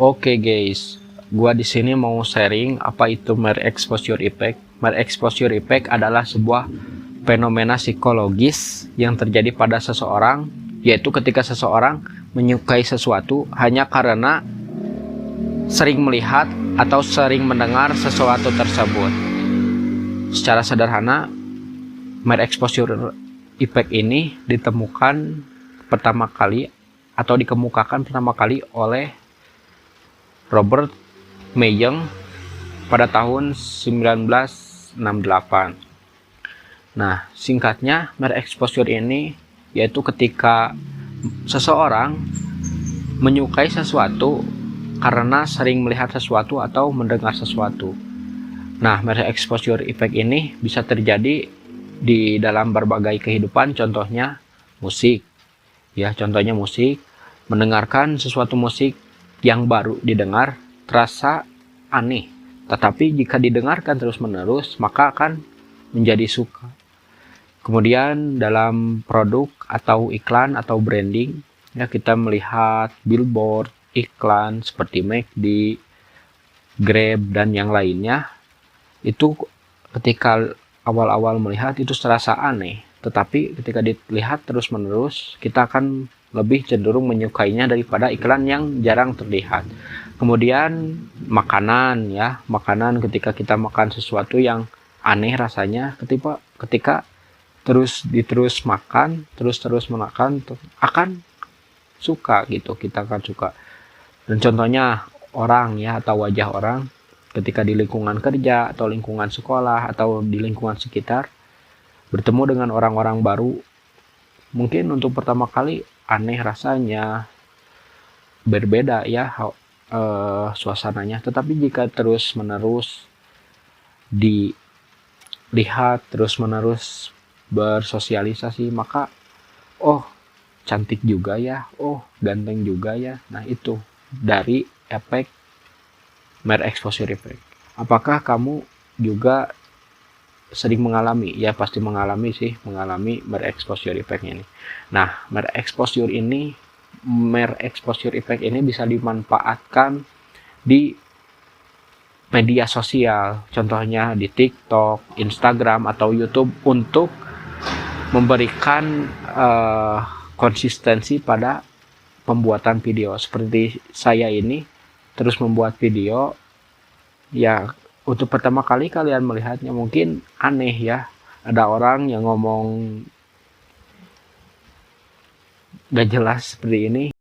Oke guys, gua di sini mau sharing apa itu mere exposure effect. Mere exposure effect adalah sebuah fenomena psikologis yang terjadi pada seseorang, yaitu ketika seseorang menyukai sesuatu hanya karena sering melihat atau sering mendengar sesuatu tersebut. Secara sederhana, mere exposure effect ini ditemukan pertama kali atau dikemukakan pertama kali oleh Robert Meyeng pada tahun 1968. Nah, singkatnya, mere exposure ini yaitu ketika seseorang menyukai sesuatu karena sering melihat sesuatu atau mendengar sesuatu. Nah, mere exposure effect ini bisa terjadi di dalam berbagai kehidupan, contohnya musik. Ya, contohnya musik, mendengarkan sesuatu musik yang baru didengar terasa aneh, tetapi jika didengarkan terus-menerus maka akan menjadi suka. Kemudian dalam produk atau iklan atau branding, ya kita melihat billboard, iklan seperti McD, Grab dan yang lainnya. Itu ketika awal-awal melihat itu terasa aneh, tetapi ketika dilihat terus-menerus kita akan lebih cenderung menyukainya daripada iklan yang jarang terlihat. Kemudian makanan, ya, makanan ketika kita makan sesuatu yang aneh rasanya, ketika terus makan, terus makan, akan suka gitu, kita akan suka. Dan contohnya orang, ya, atau wajah orang ketika di lingkungan kerja atau lingkungan sekolah atau di lingkungan sekitar bertemu dengan orang-orang baru, mungkin untuk pertama kali aneh rasanya, berbeda ya suasananya, tetapi jika terus menerus dilihat, terus menerus bersosialisasi, maka oh cantik juga ya, oh ganteng juga ya. Nah, itu dari efek mere exposure effect. Apakah kamu juga sering mengalami? Ya pasti mengalami mengalami mere exposure effect ini. Nah, mere exposure effect ini bisa dimanfaatkan di media sosial, contohnya di TikTok, Instagram atau YouTube, untuk memberikan konsistensi pada pembuatan video. Seperti saya ini terus membuat video, ya untuk pertama kali kalian melihatnya mungkin aneh ya, ada orang yang ngomong gak jelas seperti ini.